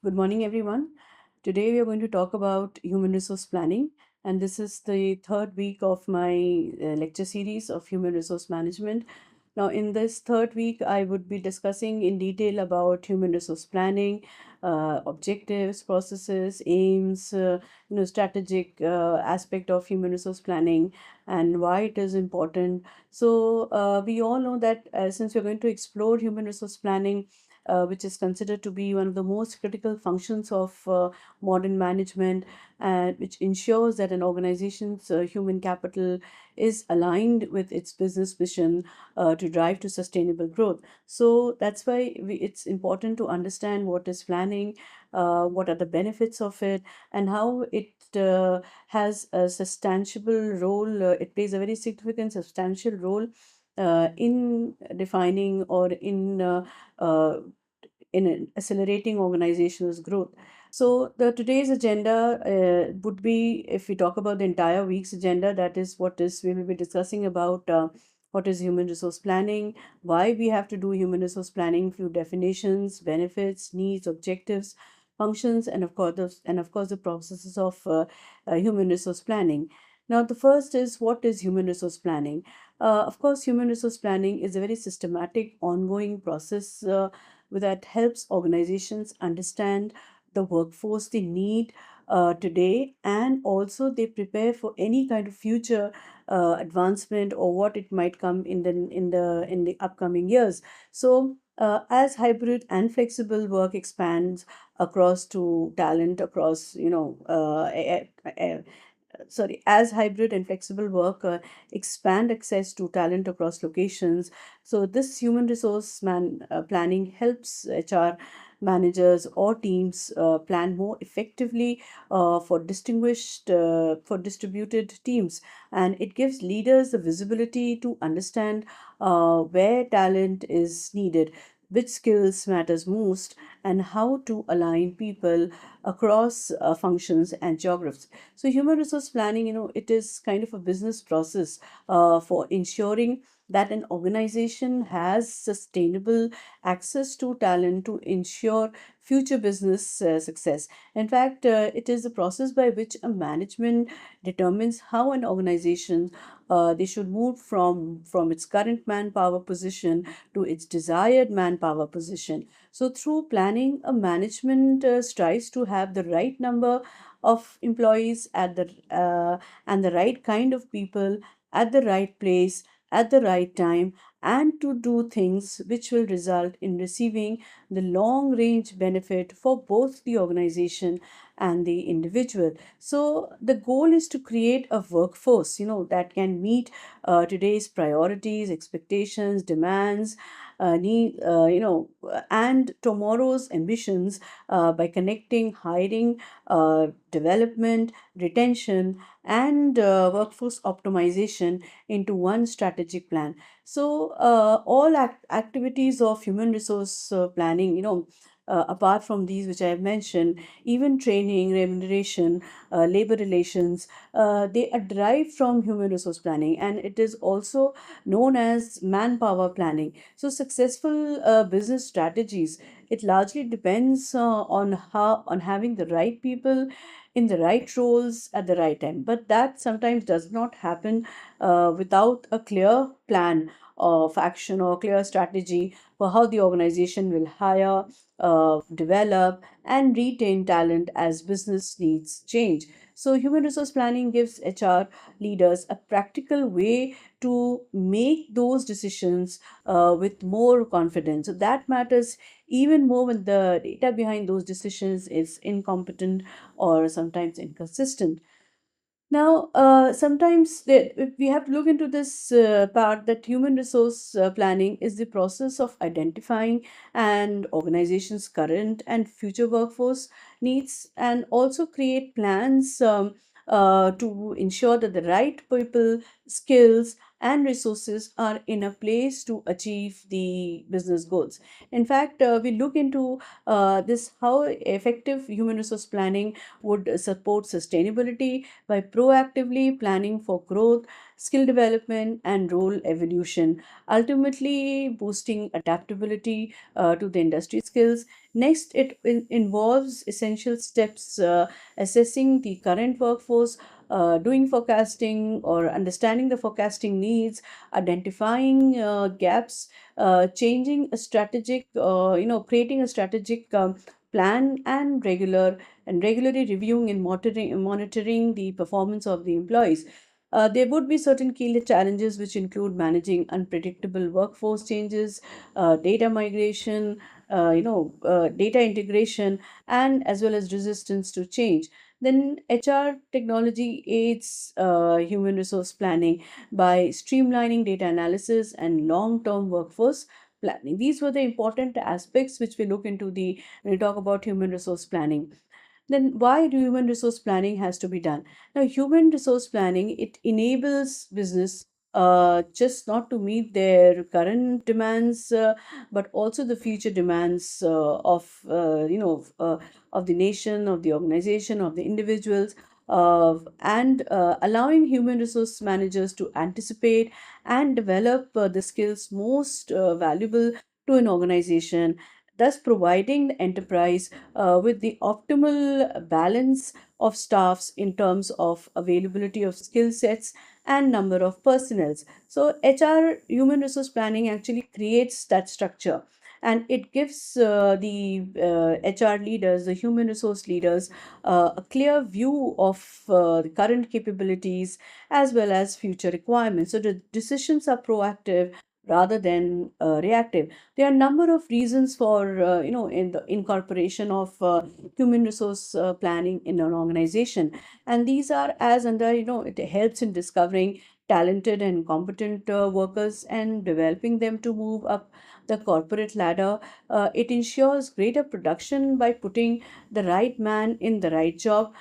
Good morning, everyone. Today, we are going to talk about human resource planning, and this is the third week of my lecture series of human resource management. Now, in this third week, I would be discussing in detail about human resource planning, objectives, processes, aims, strategic aspect of human resource planning, and why it is important. So, we all know that since we're going to explore human resource planning, which is considered to be one of the most critical functions of modern management, and which ensures that an organization's human capital is aligned with its business vision to drive to sustainable growth. So that's why it's important to understand what is planning, what are the benefits of it, and how it has a substantial role. It plays a very significant, substantial role in defining or uh, in accelerating organizational growth. So the today's agenda would be, if we talk about the entire week's agenda, that is what is we will be discussing about what is human resource planning, why we have to do human resource planning, few definitions, benefits, needs, objectives, functions, and of course the processes of human resource planning. Now, the first is, what is human resource planning? Of course, human resource planning is a very systematic, ongoing process that helps organizations understand the workforce they need today, and also they prepare for any kind of future advancement or what it might come in the upcoming years. So as hybrid and flexible work expands across to talent across as hybrid and flexible work expand access to talent across locations. So this human resource planning helps HR managers or teams plan more effectively for distributed teams, and it gives leaders the visibility to understand where talent is needed, which skills matters most, and how to align people across functions and geographies. So human resource planning, it is kind of a business process for ensuring that an organization has sustainable access to talent to ensure future business success. In fact, it is a process by which a management determines how an organization they should move from its current manpower position to its desired manpower position. So through planning, a management strives to have the right number of employees and the right kind of people at the right place at the right time, and to do things which will result in receiving the long range benefit for both the organization and the individual. So the goal is to create a workforce that can meet today's priorities, expectations, demands, and tomorrow's ambitions by connecting hiring, development, retention, and workforce optimization into one strategic plan. So, all activities of human resource planning, apart from these which I have mentioned, even training, remuneration, labor relations, they are derived from human resource planning, and it is also known as manpower planning. So, successful business strategies, it largely depends on having the right people in the right roles at the right time. But that sometimes does not happen without a clear plan of action or clear strategy for how the organization will hire, develop, and retain talent as business needs change. So, human resource planning gives HR leaders a practical way to make those decisions with more confidence. So, that matters even more when the data behind those decisions is incompetent or sometimes inconsistent. Now, sometimes we have to look into this part that human resource planning is the process of identifying an organization's current and future workforce needs, and also create plans to ensure that the right people, skills, and resources are in a place to achieve the business goals. In fact, we look into this how effective human resource planning would support sustainability by proactively planning for growth, skill development, and role evolution, ultimately boosting adaptability to the industry skills. Next, it involves essential steps assessing the current workforce, doing forecasting or understanding the forecasting needs, identifying gaps, changing a strategic, creating a strategic plan, and regularly reviewing and monitoring the performance of the employees. There would be certain key challenges which include managing unpredictable workforce changes, data migration, data integration, and as well as resistance to change. Then HR technology aids human resource planning by streamlining data analysis and long-term workforce planning. These were the important aspects which we look into the when we talk about human resource planning. Then why do human resource planning has to be done? Now, human resource planning, it enables business just not to meet their current demands, but also the future demands of the nation, of the organization, of the individuals, and allowing human resource managers to anticipate and develop the skills most valuable to an organization, thus providing the enterprise with the optimal balance of staffs in terms of availability of skill sets and number of personnels. So HR, human resource planning, actually creates that structure, and it gives the HR leaders, the human resource leaders, a clear view of the current capabilities as well as future requirements. So the decisions are proactive rather than reactive. There are a number of reasons for in the incorporation of human resource planning in an organization, and these are as under it helps in discovering talented and competent workers and developing them to move up the corporate ladder. It ensures greater production by putting the right man in the right job.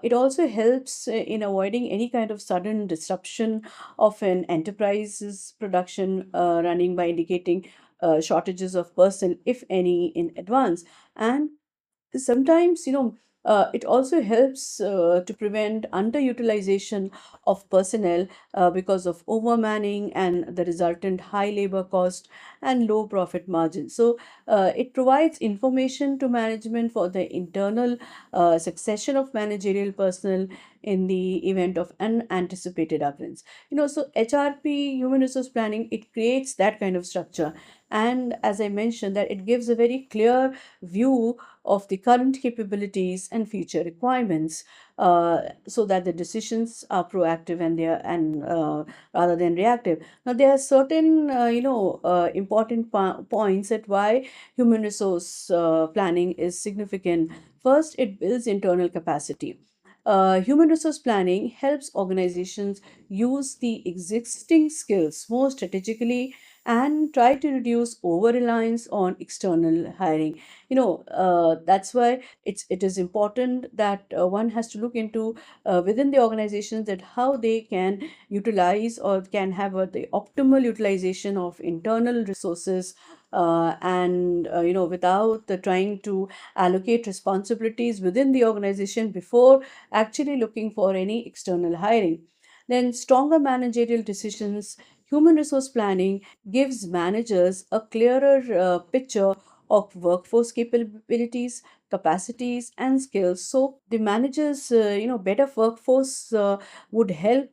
It also helps in avoiding any kind of sudden disruption of an enterprise's production running by indicating shortages of person, if any, in advance. And sometimes it also helps to prevent underutilization of personnel because of overmanning and the resultant high labor cost and low profit margin. So it provides information to management for the internal succession of managerial personnel in the event of unanticipated occurrence. So HRP, human resource planning, it creates that kind of structure, and as I mentioned, that it gives a very clear view of the current capabilities and future requirements, so that the decisions are proactive and they are and rather than reactive. Now there are certain important points at why human resource planning is significant. First, it builds internal capacity. Human resource planning helps organizations use the existing skills more strategically and try to reduce over reliance on external hiring. That's why it is important that one has to look into within the organizations that how they can utilize or can have the optimal utilization of internal resources, and without trying to allocate responsibilities within the organization before actually looking for any external hiring. Then stronger managerial decisions. Human resource planning gives managers a clearer picture of workforce capabilities, capacities, and skills. So the managers, better workforce would help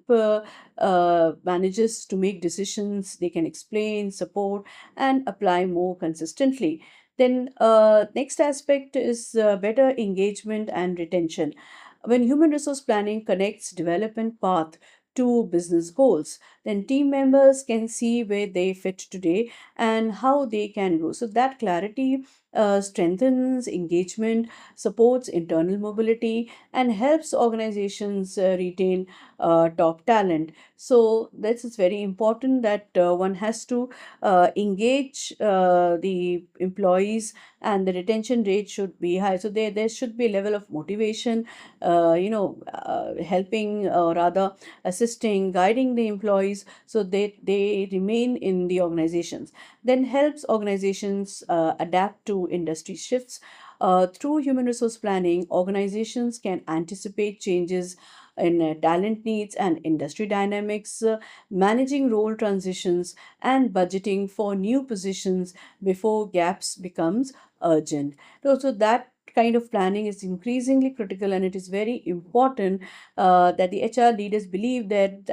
managers to make decisions. They can explain, support, and apply more consistently. Then next aspect is better engagement and retention. When human resource planning connects development path to business goals, then team members can see where they fit today and how they can grow. So that clarity strengthens engagement, supports internal mobility, and helps organizations retain top talent. So this is very important that one has to engage the employees, and the retention rate should be high. So there should be a level of motivation, helping, rather assisting, guiding the employees employees so they remain in the organizations. Then helps organizations adapt to industry shifts. Through human resource planning, organizations can anticipate changes in talent needs and industry dynamics, managing role transitions and budgeting for new positions before gaps becomes urgent. So that kind of planning is increasingly critical, and it is very important that the HR leaders believe that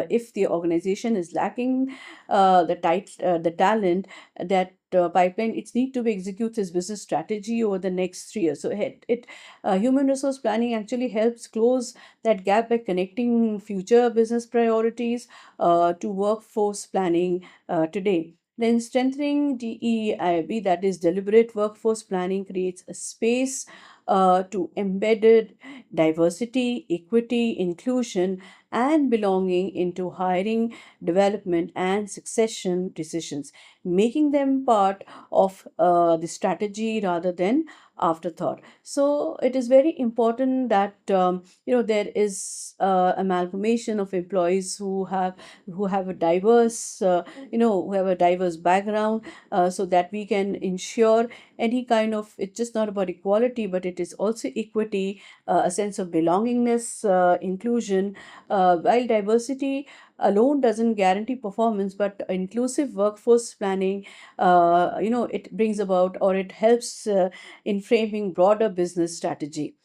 if the organization is lacking the talent, that pipeline, it needs to be executes its business strategy over the next 3 years. So human resource planning actually helps close that gap by connecting future business priorities to workforce planning today. Then strengthening DEIB, that is deliberate workforce planning, creates a space to embedded diversity, equity, inclusion, and belonging into hiring, development, and succession decisions, making them part of the strategy rather than afterthought. So it is very important that there is amalgamation of employees who have a diverse who have a diverse background, so that we can ensure any kind of, it's just not about equality, but it is also equity, a sense of belongingness, inclusion. While diversity alone doesn't guarantee performance, but inclusive workforce planning, it brings about, or it helps in framing broader business strategy.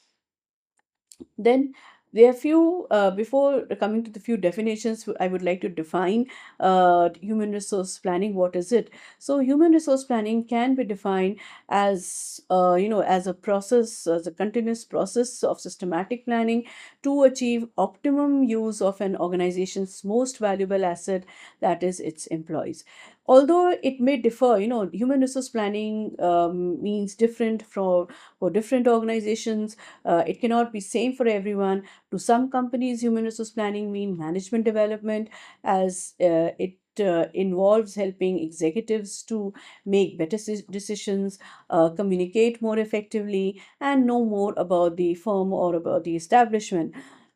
Then there are few, before coming to the few definitions, I would like to define human resource planning. What is it? So human resource planning can be defined as, as a process, as a continuous process of systematic planning to achieve optimum use of an organization's most valuable asset, that is its employees. Although it may differ, human resource planning means different for different organizations. It cannot be same for everyone. To some companies, human resource planning mean management development, as it involves helping executives to make better decisions, communicate more effectively, and know more about the firm or about the establishment.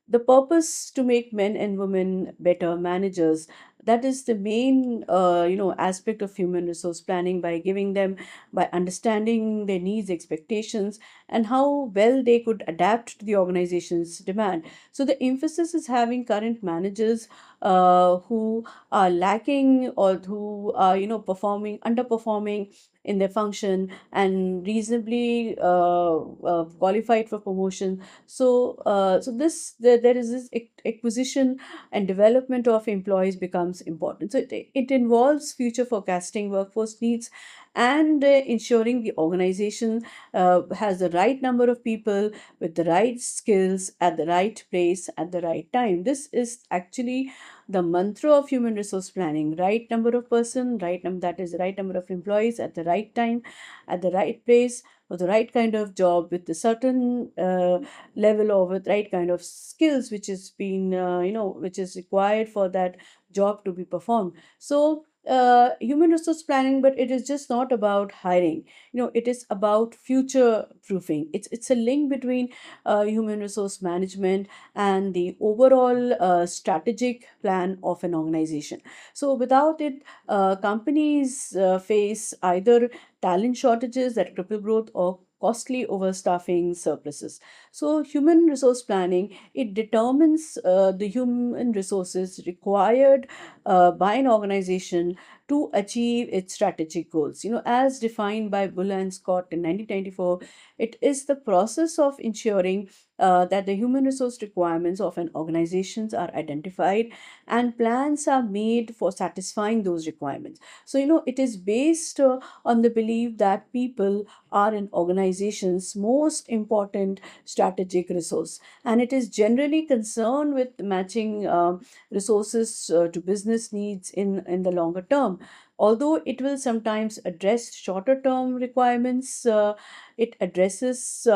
The purpose to make men and women better managers. That is the main aspect of human resource planning, by giving them, by understanding their needs, expectations, and how well they could adapt to the organization's demand. So the emphasis is having current managers who are lacking, or who are performing underperforming in their function, and reasonably qualified for promotion. There is this acquisition and development of employees becomes important. So it involves future forecasting, workforce needs, and ensuring the organization has the right number of people with the right skills at the right place at the right time. This is actually the mantra of human resource planning: right number of person, that is the right number of employees at the right time, at the right place, for the right kind of job, with a certain level, or with right kind of skills which is been which is required for that job to be performed. So human resource planning, but it is just not about hiring. It is about future proofing. It's a link between human resource management and the overall strategic plan of an organization. So without it, companies face either talent shortages that cripple growth, or costly overstaffing surpluses. So human resource planning, it determines the human resources required by an organization to achieve its strategic goals. As defined by Bull and Scott in 1994, it is the process of ensuring that the human resource requirements of an organizations are identified and plans are made for satisfying those requirements. So it is based on the belief that people are an organization's most important strategic resource, and it is generally concerned with matching resources to business needs in the longer term. Although it will sometimes address shorter term requirements, it addresses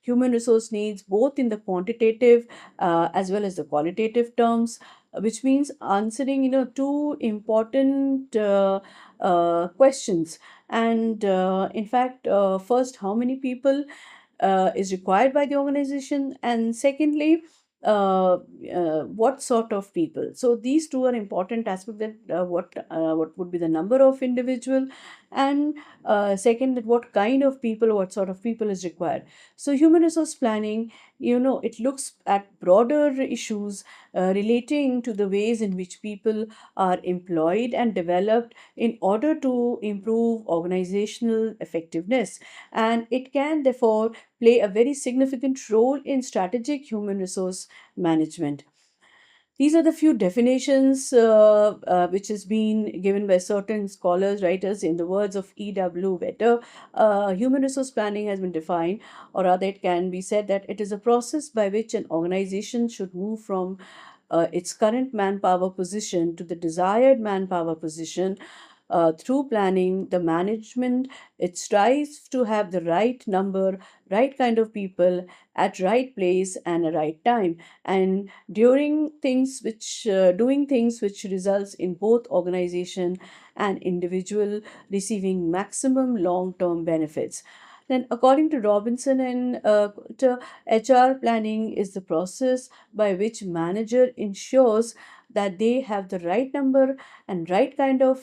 human resource needs both in the quantitative as well as the qualitative terms, which means answering two important questions. And in fact, first, how many people is required by the organization, and secondly, what sort of people. So these two are important aspects, that what would be the number of individual, and second, that what kind of people, what sort of people is required. So human resource planning, it looks at broader issues relating to the ways in which people are employed and developed in order to improve organizational effectiveness, and it can therefore play a very significant role in strategic human resource management. These are the few definitions which has been given by certain scholars, writers. In the words of E.W. Vetter, human resource planning has been defined, or rather, it can be said that it is a process by which an organization should move from its current manpower position to the desired manpower position. Through planning, the management, it strives to have the right number, right kind of people at right place and a right time, and doing things which results in both organization and individual receiving maximum long-term benefits. Then, according to Robinson and Coulter, HR planning is the process by which manager ensures that they have the right number and right kind of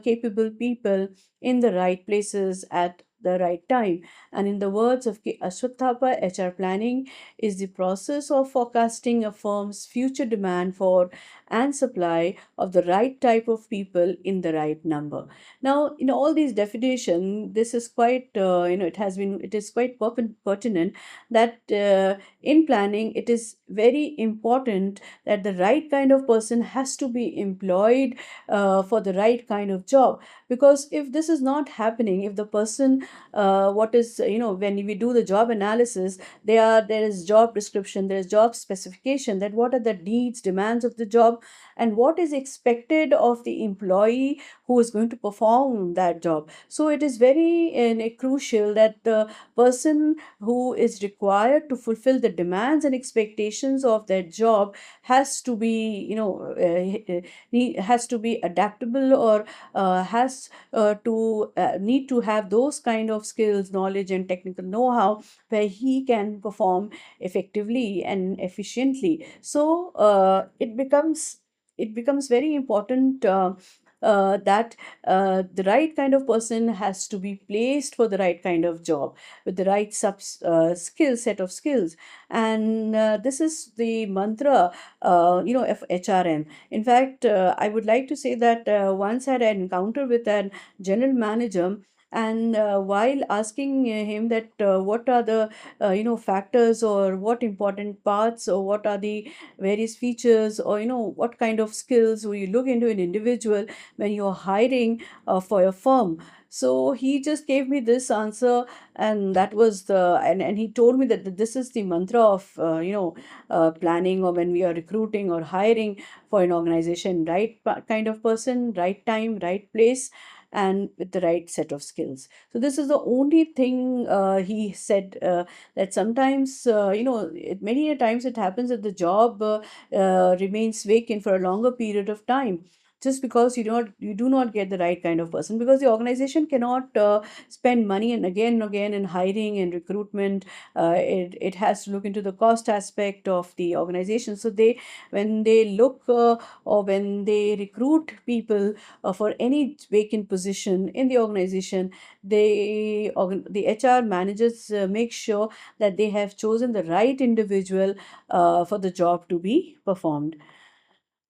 capable people in the right places at the right time. And in the words of K. Ashwathapa, HR planning is the process of forecasting a firm's future demand for and supply of the right type of people in the right number. Now, in all these definition, this is quite, it is quite pertinent that in planning, it is very important that the right kind of person has to be employed for the right kind of job. Because if this is not happening, if the person, what is, when we do the job analysis, there is job description, there is job specification, that what are the needs, demands of the job, and what is expected of the employee who is going to perform that job. So it is very crucial that the person who is required to fulfill the demands and expectations of that job has to be, he has to be adaptable, or has to need to have those kind of skills, knowledge, and technical know-how where he can perform effectively and efficiently. So it becomes very important that the right kind of person has to be placed for the right kind of job with the right skill set of skills. And this is the mantra, of HRM. In fact, I would like to say that once I had an encounter with a general manager, and while asking him that what are the factors, or what important parts, or what are the various features, or what kind of skills will you look into an individual when you're hiring for your firm. So he just gave me this answer, and that was and he told me that this is the mantra of planning, or when we are recruiting or hiring for an organization: right kind of person, right time, right place, and with the right set of skills. So this is the only thing he said, that sometimes, many a times it happens that the job remains vacant for a longer period of time, just because you do not get the right kind of person, because the organization cannot spend money and again in hiring and recruitment. It has to look into the cost aspect of the organization. So when they look, or when they recruit people for any vacant position in the organization, the HR managers make sure that they have chosen the right individual for the job to be performed.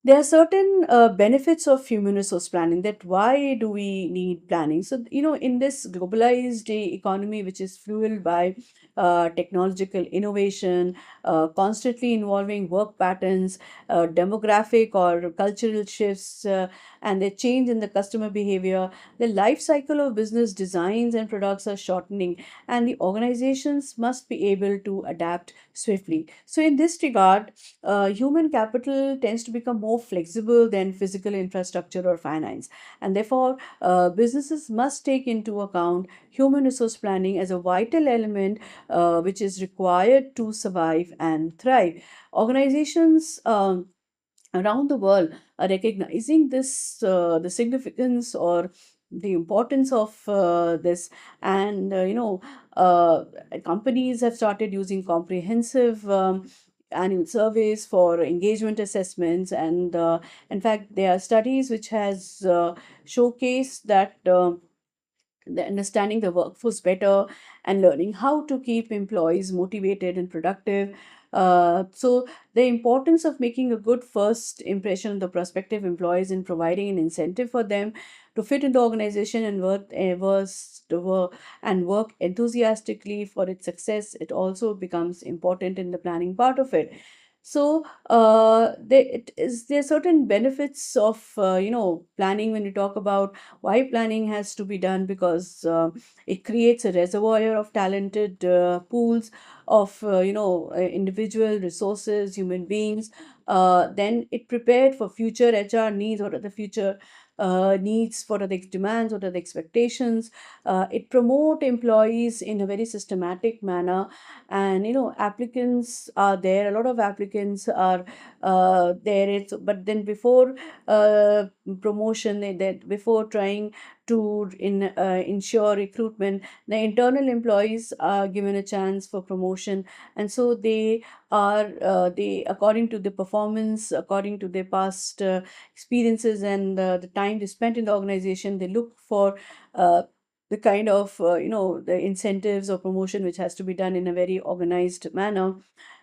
There are certain benefits of human resource planning, that why do we need planning. So in this globalized economy, which is fueled by technological innovation, constantly involving work patterns, demographic or cultural shifts, and the change in the customer behavior, the life cycle of business designs and products are shortening, and the organizations must be able to adapt swiftly. So in this regard, human capital tends to become more flexible than physical infrastructure or finance. And therefore, businesses must take into account human resource planning as a vital element which is required to survive and thrive. Organizations around the world are recognizing the significance or the importance of this. And uh, companies have started using comprehensive annual surveys, for engagement assessments, and in fact, there are studies which has showcased that. The understanding the workforce better and learning how to keep employees motivated and productive. So the importance of making a good first impression of the prospective employees and providing an incentive for them to fit in the organization and work enthusiastically for its success, it also becomes important in the planning part of it. So there are certain benefits of planning. When you talk about why planning has to be done, because it creates a reservoir of talented pools of individual resources, human beings. Then it prepared for future HR needs. What are the future needs? What are the demands? What are the expectations? It promote employees in a very systematic manner. And applicants are there, a lot of applicants are there. But then before uh, promotion, that before trying to ensure recruitment, the internal employees are given a chance for promotion. And so they, according to the performance, according to their past experiences, and the time they spent in the organization, they look for uh, the kind of the incentives or promotion which has to be done in a very organized manner.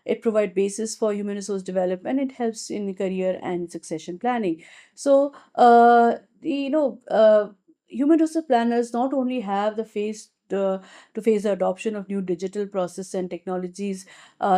It provides basis for human resource development. It helps in career and succession planning. So human resource planners not only have the face to face the adoption of new digital process and technologies,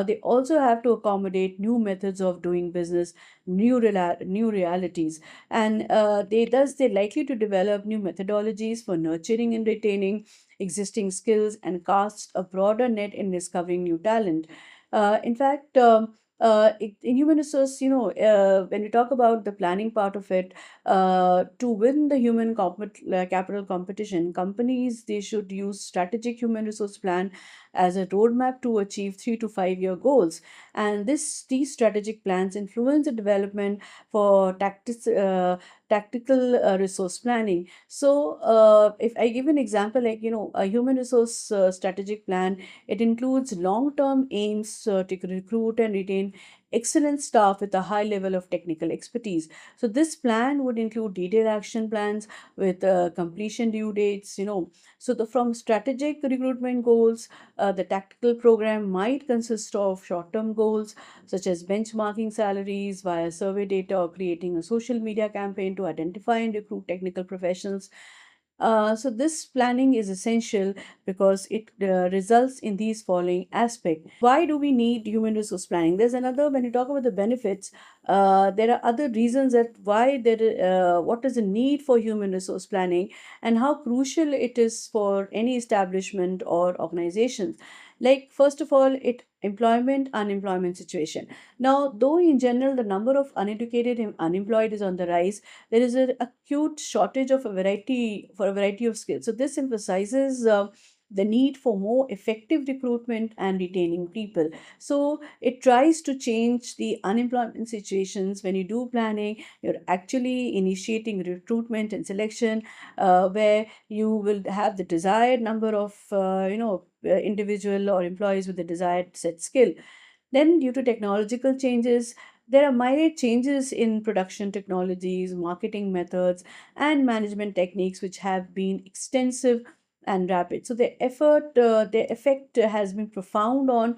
they also have to accommodate new methods of doing business, new realities, and they're likely to develop new methodologies for nurturing and retaining existing skills and cast a broader net in discovering new talent. In fact, in human resource, when we talk about the planning part of it, to win the capital competition, companies, they should use strategic human resource plan as a roadmap to achieve 3 to 5 year goals. And these strategic plans influence the development for tactical resource planning. So, if I give an example, like a human resource strategic plan, it includes long-term aims to recruit and retain excellent staff with a high level of technical expertise. So this plan would include detailed action plans with completion due dates. So the from strategic recruitment goals, the tactical program might consist of short-term goals such as benchmarking salaries via survey data or creating a social media campaign to identify and recruit technical professionals. So this planning is essential because it results in these following aspects. Why do we need human resource planning? There's another, when you talk about the benefits, there are other reasons that what is the need for human resource planning and how crucial it is for any establishment or organizations. Like, first of all, it employment unemployment situation. Now, though in general the number of uneducated and unemployed is on the rise, there is an acute shortage of a variety of skills. So this emphasizes the need for more effective recruitment and retaining people. So it tries to change the unemployment situations. When you do planning, you're actually initiating recruitment and selection, where you will have the desired number of individual or employees with the desired set skill. Then, due to technological changes, there are myriad changes in production technologies, marketing methods, and management techniques, which have been extensive and rapid. So their effect has been profound on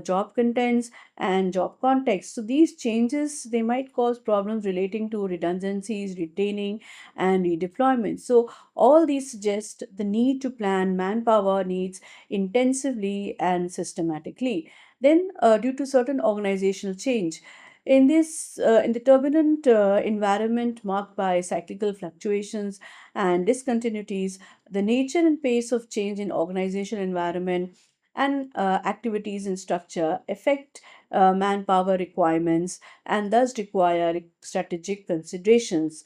job contents and job context. So these changes, they might cause problems relating to redundancies, retaining, and redeployment. So all these suggest the need to plan manpower needs intensively and systematically. Then, due to certain organizational change, in the turbulent environment marked by cyclical fluctuations and discontinuities, the nature and pace of change in organizational environment and activities and structure affect manpower requirements and thus require strategic considerations.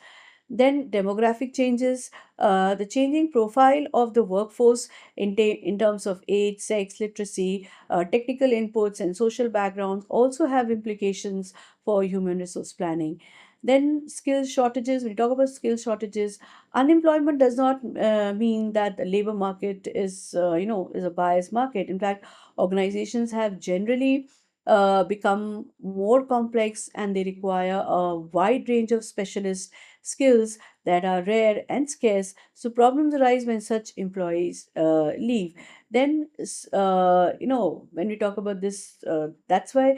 Then demographic changes, the changing profile of the workforce in terms of age, sex, literacy, technical inputs, and social backgrounds also have implications for human resource planning. Then skill shortages. When we talk about skill shortages, unemployment does not mean that the labor market is a biased market. In fact, organizations have generally become more complex, and they require a wide range of specialist skills that are rare and scarce. So problems arise when such employees leave. Then, when we talk about this, that's why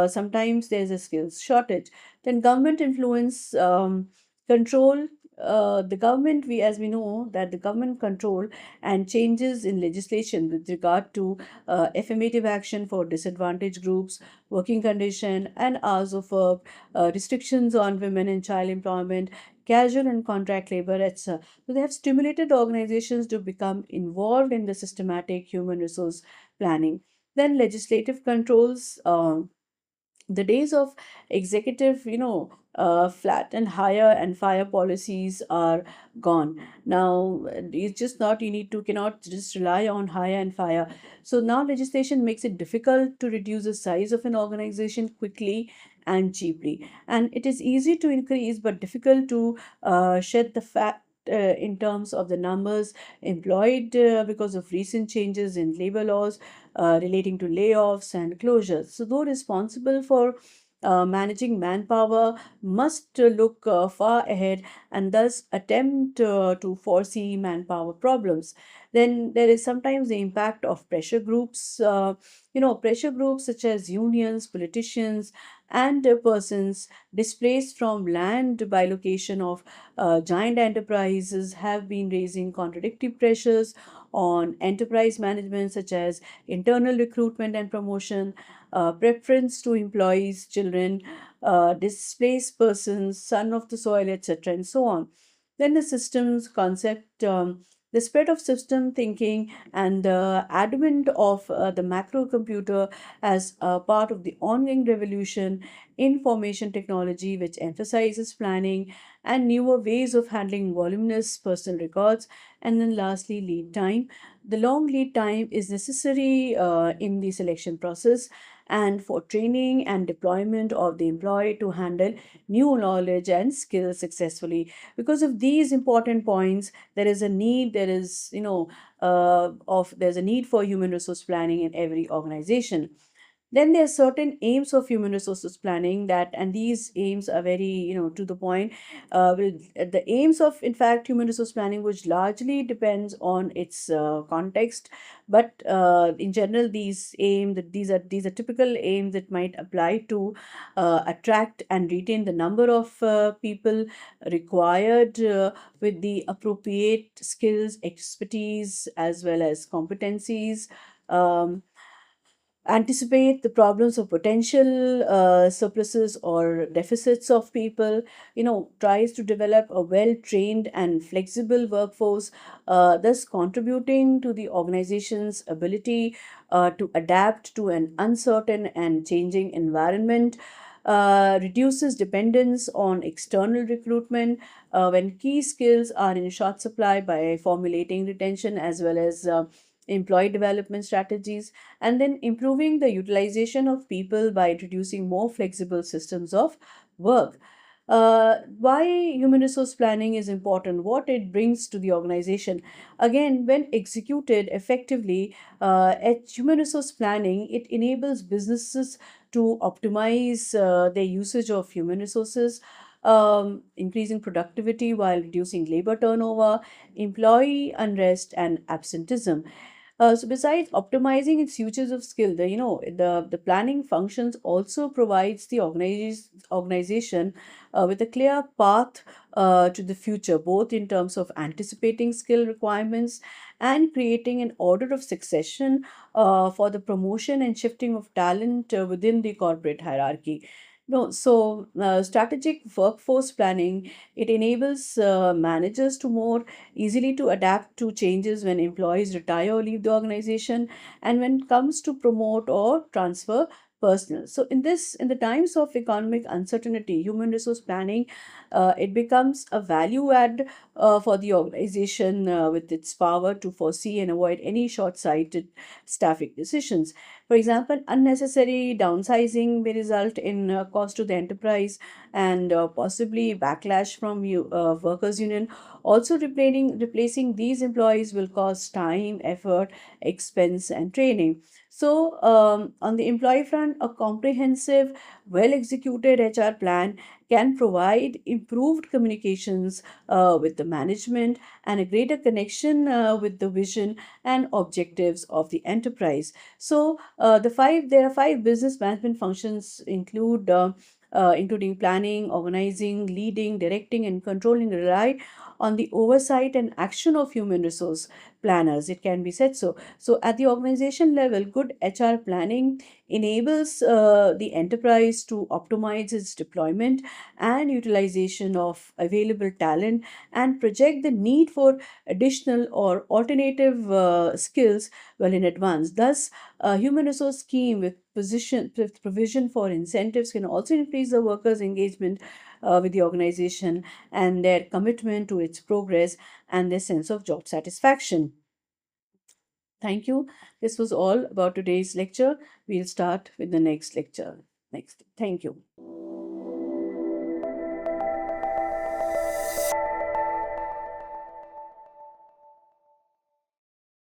sometimes there's a skills shortage. Then government influence, control. The government, as we know, that the government control and changes in legislation with regard to affirmative action for disadvantaged groups, working condition and hours of work, restrictions on women and child employment, casual and contract labor, etc. So they have stimulated organizations to become involved in the systematic human resource planning. Then legislative controls. The days of executive, flat and hire and fire policies are gone. Now it's just not, you need to cannot just rely on hire and fire. So now legislation makes it difficult to reduce the size of an organization quickly and cheaply, and it is easy to increase but difficult to shed the fat in terms of the numbers employed because of recent changes in labor laws relating to layoffs and closures. So, though responsible for managing manpower, must look far ahead and thus attempt to foresee manpower problems. Then there is sometimes the impact of pressure groups. Pressure groups such as unions, politicians, and persons displaced from land by location of giant enterprises have been raising contradictory pressures on enterprise management, such as internal recruitment and promotion, preference to employees, children, displaced persons, son of the soil, etc., and so on. Then the systems concept, the spread of system thinking, and the advent of the macro computer as a part of the ongoing revolution in information technology, which emphasizes planning and newer ways of handling voluminous personal records. And then lastly, lead time. The long lead time is necessary in the selection process and for training and deployment of the employee to handle new knowledge and skills successfully. Because of these important points, there is a need, there is, there's a need for human resource planning in every organization. Then there are certain aims of human resources planning, that and these aims are very, to the point. The aims of, in fact, human resource planning, which largely depends on its context, but in general these are typical aims that might apply to attract and retain the number of people required with the appropriate skills, expertise, as well as competencies. um, Anticipate the problems of potential surpluses or deficits of people, tries to develop a well trained and flexible workforce, thus contributing to the organization's ability to adapt to an uncertain and changing environment. Reduces dependence on external recruitment when key skills are in short supply, by formulating retention as well as employee development strategies, and then improving the utilization of people by introducing more flexible systems of work. Why human resource planning is important, what it brings to the organization. Again, when executed effectively, at human resource planning, it enables businesses to optimize their usage of human resources, increasing productivity while reducing labor turnover, employee unrest, and absenteeism. So besides optimizing its uses of skill, the planning functions also provides the organization with a clear path to the future, both in terms of anticipating skill requirements and creating an order of succession for the promotion and shifting of talent within the corporate hierarchy. No, so strategic workforce planning, it enables managers to more easily to adapt to changes when employees retire or leave the organization, and when it comes to promote or transfer personnel. So in the times of economic uncertainty, human resource planning it becomes a value add for the organization with its power to foresee and avoid any short-sighted staffing decisions. For example, unnecessary downsizing may result in cost to the enterprise and possibly backlash from workers' union. Also, replacing these employees will cost time, effort, expense, and training. So, on the employee front, a comprehensive, well executed HR plan can provide improved communications with the management and a greater connection with the vision and objectives of the enterprise. So, there are five business management functions including planning, organizing, leading, directing, and controlling, rely on the oversight and action of human resource planners. It can be said so. So, at the organization level, good HR planning enables the enterprise to optimize its deployment and utilization of available talent and project the need for additional or alternative skills well in advance. Thus, a human resource scheme with provision for incentives can also increase the workers' engagement with the organization and their commitment to its progress and their sense of job satisfaction. Thank you. This was all about today's lecture. We'll start with the next lecture. Next. Thank you.